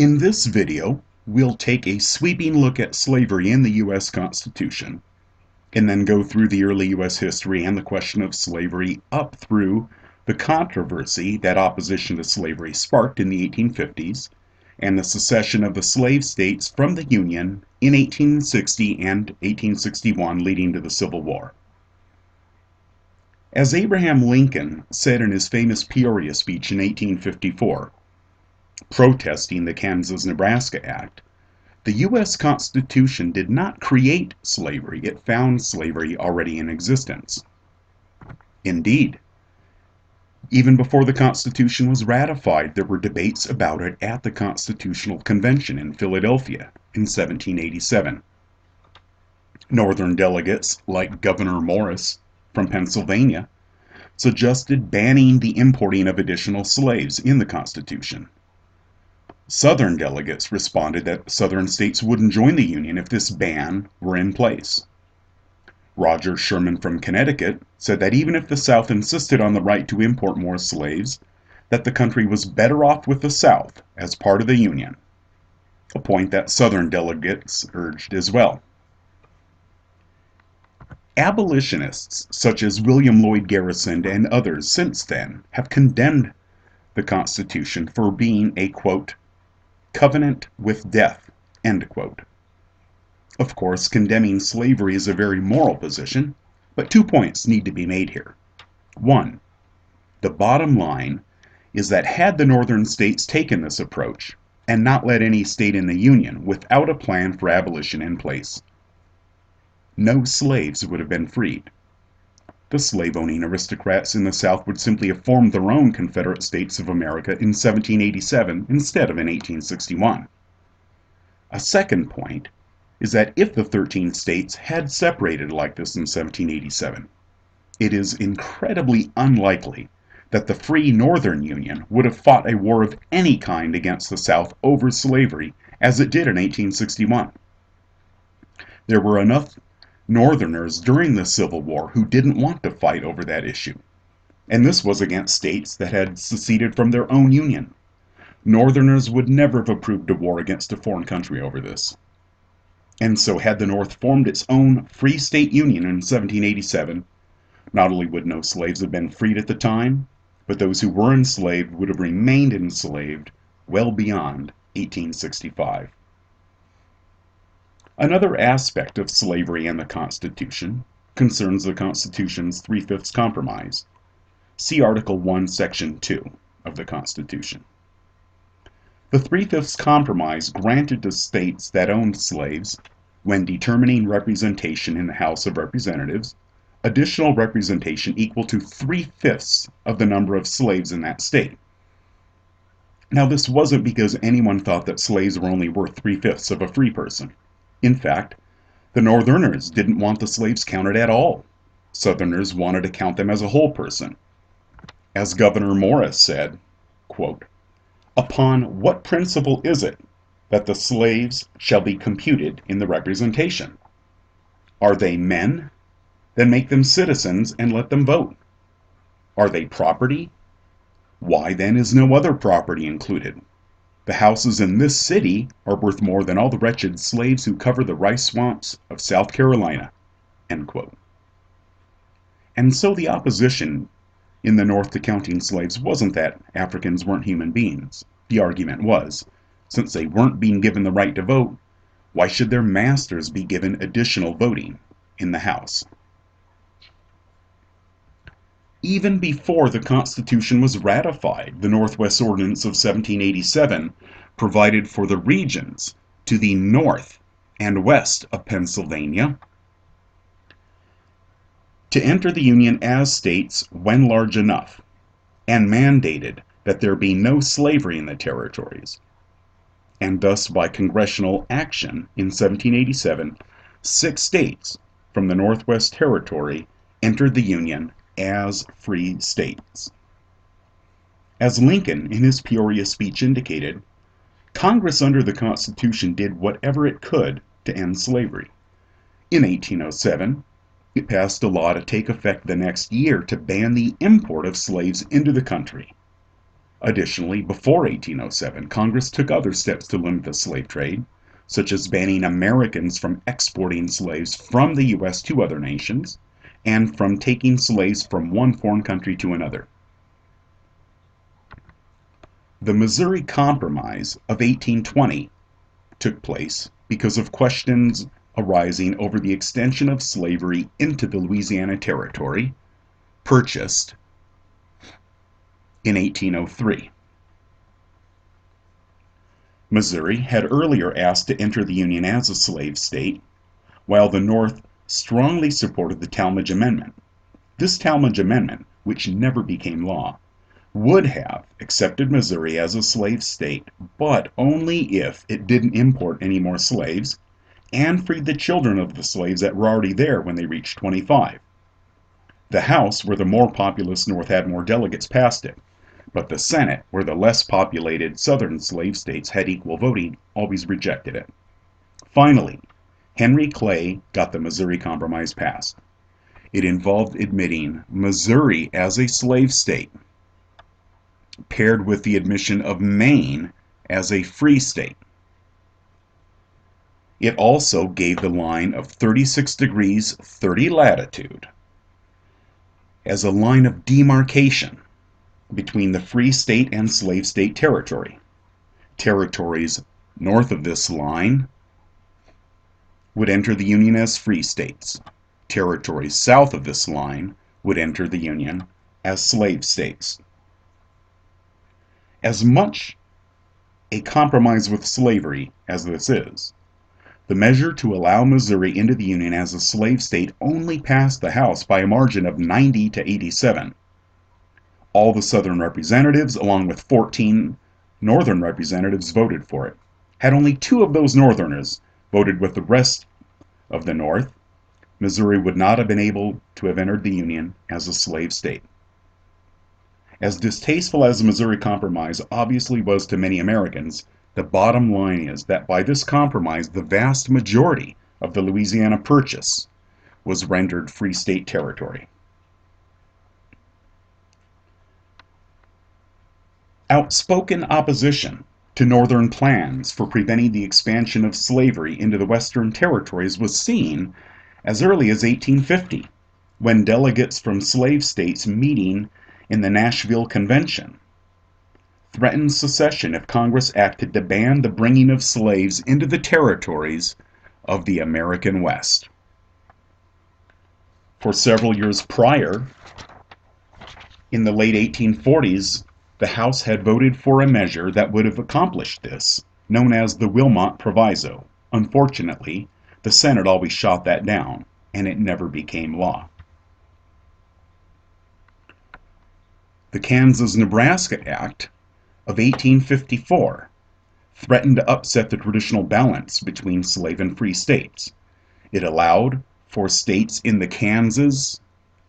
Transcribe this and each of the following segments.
In this video, we'll take a sweeping look at slavery in the U.S. Constitution, and then go through the early U.S. history and the question of slavery up through the controversy that opposition to slavery sparked in the 1850s, and the secession of the slave states from the Union in 1860 and 1861, leading to the Civil War. As Abraham Lincoln said in his famous Peoria speech in 1854, protesting the Kansas-Nebraska Act, the U.S. Constitution did not create slavery, it found slavery already in existence. Indeed, even before the Constitution was ratified, there were debates about it at the Constitutional Convention in Philadelphia in 1787. Northern delegates, like Governor Morris from Pennsylvania, suggested banning the importing of additional slaves in the Constitution. Southern delegates responded that Southern states wouldn't join the Union if this ban were in place. Roger Sherman from Connecticut said that even if the South insisted on the right to import more slaves, that the country was better off with the South as part of the Union, a point that Southern delegates urged as well. Abolitionists such as William Lloyd Garrison and others since then have condemned the Constitution for being a, quote, covenant with death, end quote. Of course, condemning slavery is a very moral position, but 2 points need to be made here. One, the bottom line is that had the northern states taken this approach and not let any state in the Union without a plan for abolition in place, no slaves would have been freed. The slave-owning aristocrats in the South would simply have formed their own Confederate States of America in 1787 instead of in 1861. A second point is that if the 13 states had separated like this in 1787, it is incredibly unlikely that the free Northern Union would have fought a war of any kind against the South over slavery as it did in 1861. There were enough Northerners during the Civil War who didn't want to fight over that issue, and this was against states that had seceded from their own union. Northerners would never have approved a war against a foreign country over this. And so had the North formed its own free state union in 1787, not only would no slaves have been freed at the time, but those who were enslaved would have remained enslaved well beyond 1865. Another aspect of slavery and the Constitution concerns the Constitution's 3/5 compromise. See Article 1, Section 2 of the Constitution. The 3/5 compromise granted to states that owned slaves, when determining representation in the House of Representatives, additional representation equal to 3/5 of the number of slaves in that state. Now, this wasn't because anyone thought that slaves were only worth 3/5 of a free person. In fact, the Northerners didn't want the slaves counted at all. Southerners wanted to count them as a whole person. As Governor Morris said, quote, "Upon what principle is it that the slaves shall be computed in the representation? Are they men? Then make them citizens and let them vote. Are they property? Why then is no other property included? The houses in this city are worth more than all the wretched slaves who cover the rice swamps of South Carolina." End quote. And so the opposition in the North to counting slaves wasn't that Africans weren't human beings. The argument was, since they weren't being given the right to vote, why should their masters be given additional voting in the House? Even before the Constitution was ratified, the Northwest Ordinance of 1787 provided for the regions to the north and west of Pennsylvania to enter the Union as states when large enough, and mandated that there be no slavery in the territories. And thus, by congressional action in 1787, 6 states from the Northwest Territory entered the Union as free states. As Lincoln in his Peoria speech indicated, Congress under the Constitution did whatever it could to end slavery. In 1807, it passed a law to take effect the next year to ban the import of slaves into the country. Additionally, before 1807, Congress took other steps to limit the slave trade, such as banning Americans from exporting slaves from the U.S. to other nations, and from taking slaves from one foreign country to another. The Missouri Compromise of 1820 took place because of questions arising over the extension of slavery into the Louisiana Territory, purchased in 1803. Missouri had earlier asked to enter the Union as a slave state, while the North strongly supported the Talmadge Amendment. This Talmadge Amendment, which never became law, would have accepted Missouri as a slave state, but only if it didn't import any more slaves and freed the children of the slaves that were already there when they reached 25. The House, where the more populous North had more delegates, passed it, but the Senate, where the less populated Southern slave states had equal voting, always rejected it. Finally, Henry Clay got the Missouri Compromise passed. It involved admitting Missouri as a slave state, paired with the admission of Maine as a free state. It also gave the line of 36 degrees 30 latitude as a line of demarcation between the free state and slave state territory. Territories north of this line would enter the Union as free states. Territories south of this line would enter the Union as slave states. As much a compromise with slavery as this is, the measure to allow Missouri into the Union as a slave state only passed the House by a margin of 90 to 87. All the Southern representatives, along with 14 Northern representatives, voted for it. Had only 2 of those Northerners voted with the rest of the North, Missouri would not have been able to have entered the Union as a slave state. As distasteful as the Missouri Compromise obviously was to many Americans, the bottom line is that by this compromise, the vast majority of the Louisiana Purchase was rendered free state territory. Outspoken opposition to Northern plans for preventing the expansion of slavery into the Western territories was seen as early as 1850, when delegates from slave states meeting in the Nashville Convention threatened secession if Congress acted to ban the bringing of slaves into the territories of the American West. For several years prior, in the late 1840s, the House had voted for a measure that would have accomplished this, known as the Wilmot Proviso. Unfortunately, the Senate always shot that down, and it never became law. The Kansas-Nebraska Act of 1854 threatened to upset the traditional balance between slave and free states. It allowed for states in the Kansas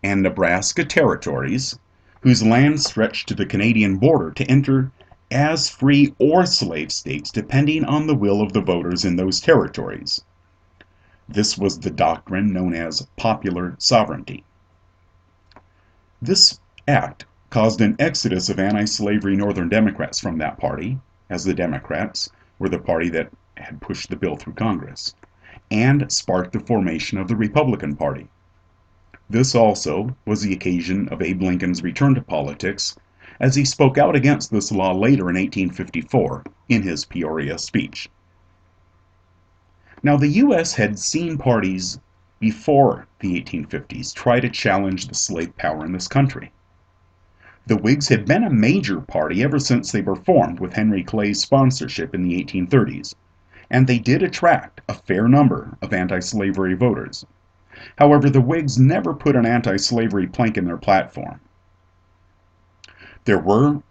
and Nebraska territories whose land stretched to the Canadian border to enter as free or slave states depending on the will of the voters in those territories. This was the doctrine known as popular sovereignty. This act caused an exodus of anti-slavery Northern Democrats from that party, as the Democrats were the party that had pushed the bill through Congress, and sparked the formation of the Republican Party. This also was the occasion of Abe Lincoln's return to politics, as he spoke out against this law later in 1854 in his Peoria speech. Now, the U.S. had seen parties before the 1850s try to challenge the slave power in this country. The Whigs had been a major party ever since they were formed with Henry Clay's sponsorship in the 1830s, and they did attract a fair number of anti-slavery voters. However, the Whigs never put an anti-slavery plank in their platform. There were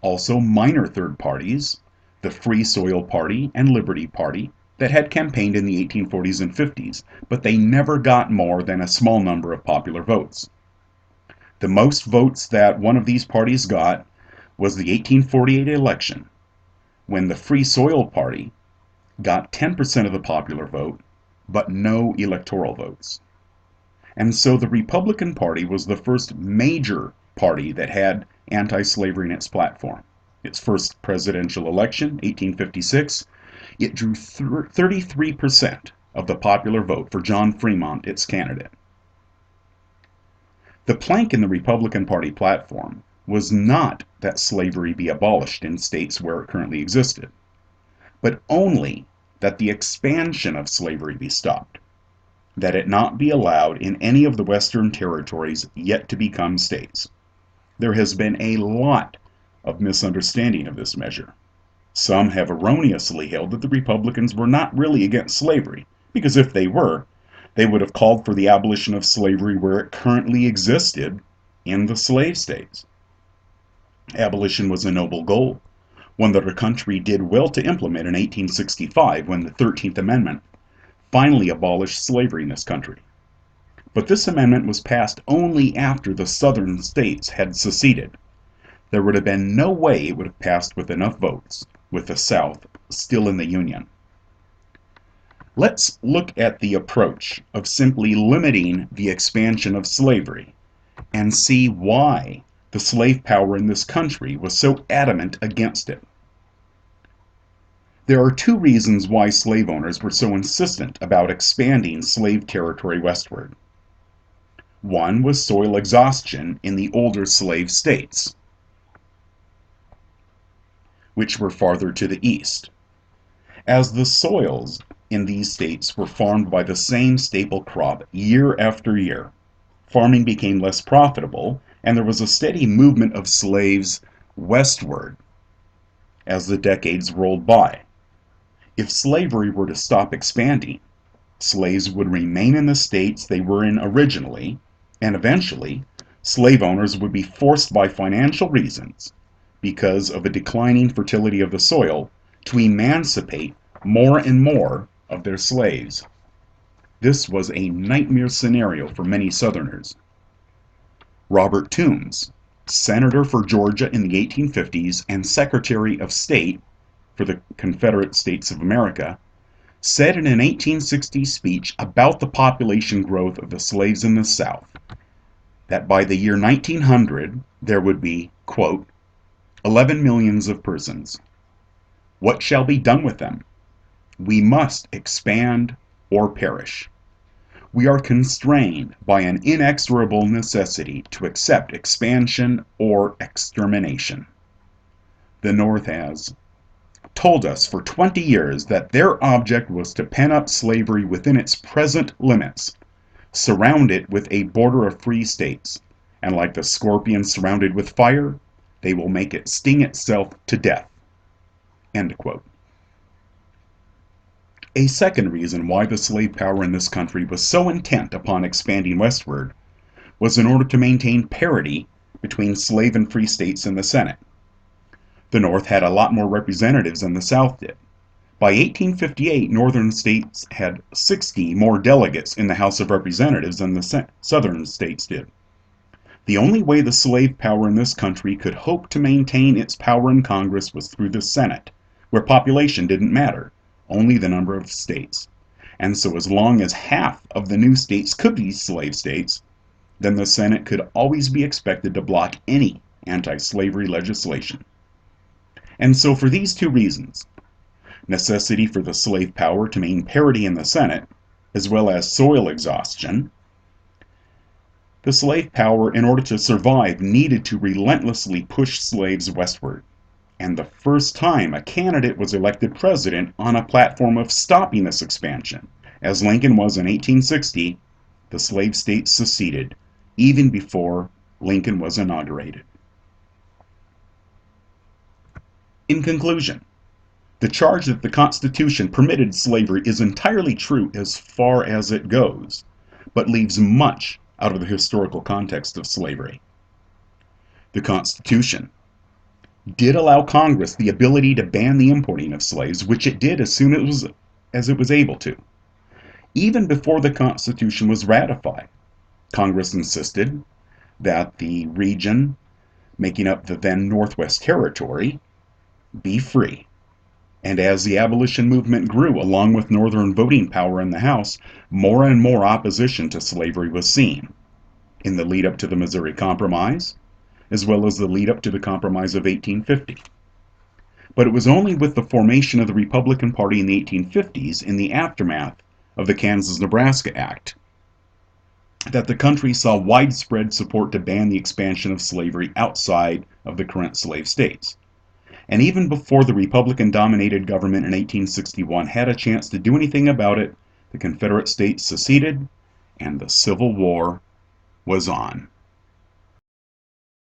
also minor third parties, the Free Soil Party and Liberty Party, that had campaigned in the 1840s and 50s, but they never got more than a small number of popular votes. The most votes that one of these parties got was the 1848 election, when the Free Soil Party got 10% of the popular vote, but no electoral votes. And so the Republican Party was the first major party that had anti-slavery in its platform. its first presidential election, 1856, it drew 33% of the popular vote for John Fremont, its candidate. The plank in the Republican Party platform was not that slavery be abolished in states where it currently existed, but only that the expansion of slavery be stopped, that it not be allowed in any of the Western territories yet to become states. There has been a lot of misunderstanding of this measure. Some have erroneously held that the Republicans were not really against slavery, because if they were, they would have called for the abolition of slavery where it currently existed in the slave states. Abolition was a noble goal, one that our country did well to implement in 1865 when the 13th Amendment finally abolished slavery in this country. But this amendment was passed only after the southern states had seceded. There would have been no way it would have passed with enough votes, with the South still in the Union. Let's look at the approach of simply limiting the expansion of slavery and see why the slave power in this country was so adamant against it. There are two reasons why slave owners were so insistent about expanding slave territory westward. One was soil exhaustion in the older slave states, which were farther to the east. As the soils in these states were farmed by the same staple crop year after year, farming became less profitable, and there was a steady movement of slaves westward as the decades rolled by. If slavery were to stop expanding, slaves would remain in the states they were in originally, and eventually, slave owners would be forced by financial reasons, because of a declining fertility of the soil, to emancipate more and more of their slaves. This was a nightmare scenario for many Southerners. Robert Toombs, Senator for Georgia in the 1850s and Secretary of State for the Confederate States of America, said in an 1860 speech about the population growth of the slaves in the South that by the year 1900 there would be, quote, 11 millions of persons. What shall be done with them? We must expand or perish. We are constrained by an inexorable necessity to accept expansion or extermination. The North has told us for 20 years that their object was to pen up slavery within its present limits, surround it with a border of free states, and like the scorpion surrounded with fire, they will make it sting itself to death. End quote. A second reason why the slave power in this country was so intent upon expanding westward was in order to maintain parity between slave and free states in the Senate. The North had a lot more representatives than the South did. By 1858, northern states had 60 more delegates in the House of Representatives than the southern states did. The only way the slave power in this country could hope to maintain its power in Congress was through the Senate, where population didn't matter, only the number of states. And so as long as half of the new states could be slave states, then the Senate could always be expected to block any anti-slavery legislation. And so for these two reasons, necessity for the slave power to maintain parity in the Senate, as well as soil exhaustion, the slave power, in order to survive, needed to relentlessly push slaves westward. And the first time a candidate was elected president on a platform of stopping this expansion, as Lincoln was in 1860, the slave states seceded, even before Lincoln was inaugurated. In conclusion, the charge that the Constitution permitted slavery is entirely true as far as it goes, but leaves much out of the historical context of slavery. The Constitution did allow Congress the ability to ban the importing of slaves, which it did as soon as it was able to. Even before the Constitution was ratified, Congress insisted that the region making up the then Northwest Territory be free. And as the abolition movement grew, along with Northern voting power in the House, more and more opposition to slavery was seen. In the lead up to the Missouri Compromise, as well as the lead up to the Compromise of 1850. But it was only with the formation of the Republican Party in the 1850s, in the aftermath of the Kansas-Nebraska Act, that the country saw widespread support to ban the expansion of slavery outside of the current slave states. And even before the Republican-dominated government in 1861 had a chance to do anything about it, the Confederate States seceded, and the Civil War was on.